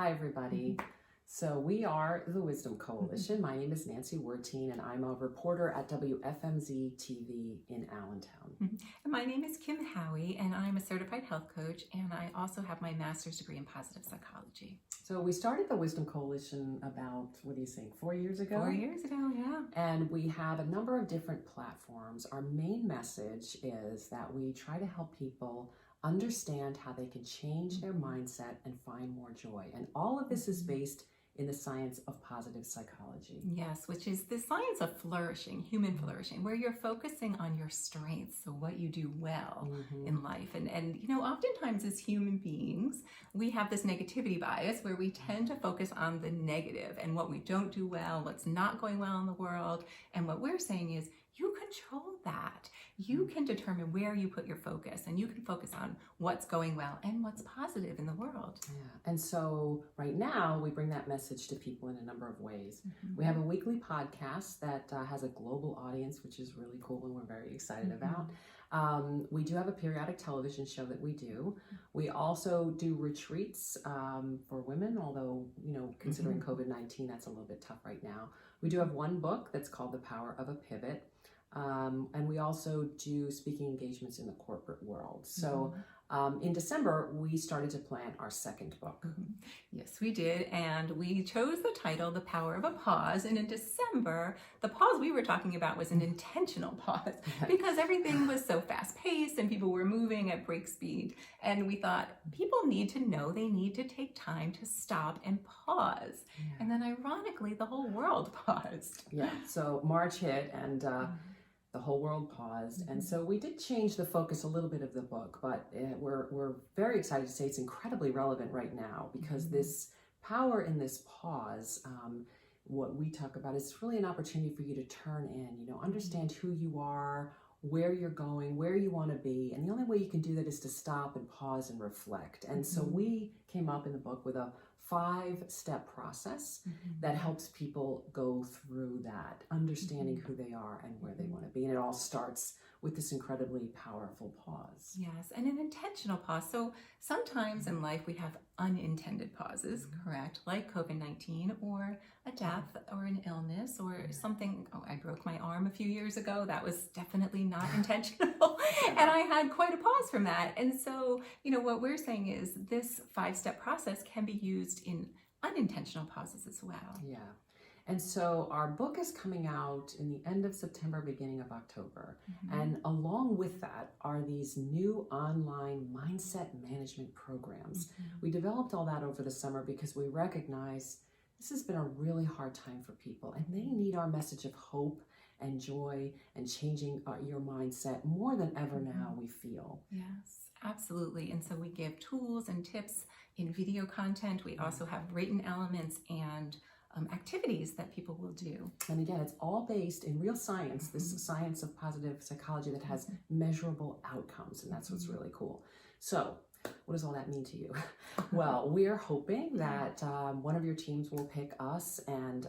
Hi, everybody. So we are the Wisdom Coalition. My name is Nancy Wertine, and I'm a reporter at WFMZ TV in Allentown. And my name is Kim Howie, and I'm a certified health coach, and I also have my master's degree in positive psychology. So we started the Wisdom Coalition about, 4 years ago? 4 years ago, yeah. And we have a number of different platforms. Our main message is that we try to help people understand how they can change their mindset and find more joy. And all of this is based in the science of positive psychology. Yes, which is the science of flourishing, human flourishing, where you're focusing on your strengths, so what you do well in life. And you know, oftentimes as human beings, we have this negativity bias where we tend to focus on the negative and what we don't do well, what's not going well in the world. And what we're saying is, you control that. You can determine where you put your focus, and you can focus on what's going well and what's positive in the world. Yeah. And so right now we bring that message to people in a number of ways. We have a weekly podcast that has a global audience, which is really cool and we're very excited about. We do have a periodic television show that we do. We also do retreats for women, although, you know, considering COVID-19, that's a little bit tough right now. We do have one book that's called The Power of a Pivot. And we also do speaking engagements in the corporate world. So in December, we started to plan our second book. Yes, we did. And we chose the title, The Power of a Pause. And in December, the pause we were talking about was an intentional pause because everything was so fast paced and people were moving at break speed. And we thought people need to know they need to take time to stop and pause. And then ironically, the whole world paused. Yeah, so March hit and the whole world paused. And so we did change the focus a little bit of the book, but we're very excited to say it's incredibly relevant right now because this power in this pause, what we talk about is really an opportunity for you to turn in, you know, understand who you are, where you're going, where you want to be. And the only way you can do that is to stop and pause and reflect. And so we came up in the book with a 5-step process that helps people go through that, understanding who they are and where they want to be. And it all starts with this incredibly powerful pause. Yes, and an intentional pause. So sometimes in life we have unintended pauses, correct? Like COVID-19 or a death or an illness or something. Oh, I broke my arm a few years ago. That was definitely not intentional. And I had quite a pause from that. And so, you know, what we're saying is this 5-step process can be used in unintentional pauses as well. Yeah. And so our book is coming out in the end of September, beginning of October. And along with that are these new online mindset management programs. We developed all that over the summer because we recognize this has been a really hard time for people and they need our message of hope and joy and changing your mindset more than ever now, we feel. Yes, absolutely. And so we give tools and tips in video content. We also have written elements and activities that people will do. And again, it's all based in real science, this science of positive psychology that has measurable outcomes, and that's what's really cool. So what does all that mean to you? Well, we're hoping that one of your teams will pick us and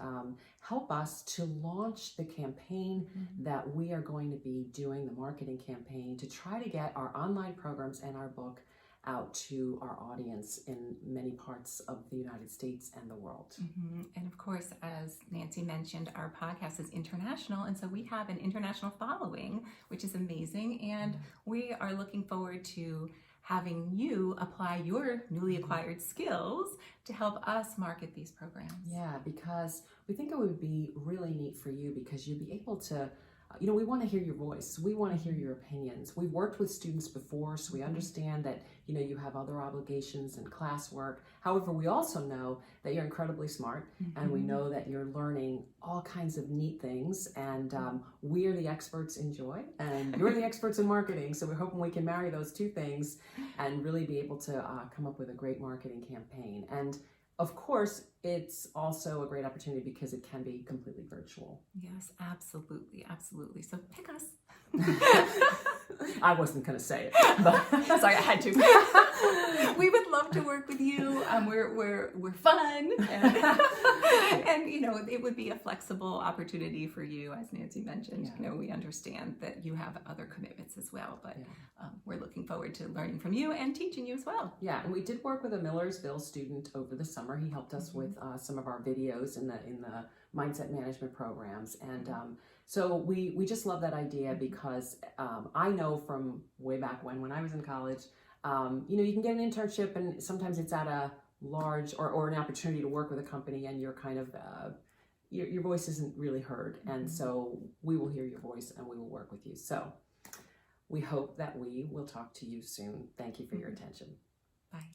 help us to launch the campaign that we are going to be doing, the marketing campaign, to try to get our online programs and our book out to our audience in many parts of the United States and the world. And of course, as Nancy mentioned, our podcast is international, and so we have an international following, which is amazing, and we are looking forward to having you apply your newly acquired skills to help us market these programs. Yeah, because we think it would be really neat for you because you'd be able to you know, we want to hear your voice. We want to hear your opinions. We've worked with students before, so we understand that, you know, you have other obligations and classwork. However, we also know that you're incredibly smart, and we know that you're learning all kinds of neat things, and we are the experts in joy, and you're the experts in marketing, so we're hoping we can marry those two things and really be able to come up with a great marketing campaign. And of course, it's also a great opportunity because it can be completely virtual. Yes, absolutely, absolutely. So pick us. I wasn't going to say it, but sorry, I had to. We would love to work with you. We're fun, and you know, it would be a flexible opportunity for you, as Nancy mentioned. Yeah. You know, we understand that you have other commitments as well, but Yeah. we're looking forward to learning from you and teaching you as well. Yeah, and we did work with a Millersville student over the summer. He helped us with some of our videos in the mindset management programs, and so we just love that idea because I know from way back when I was in college, you know, you can get an internship and sometimes it's at a large or an opportunity to work with a company and you're kind of your voice isn't really heard, and so we will hear your voice and we will work with you. So we hope that we will talk to you soon. Thank you for your attention. Bye.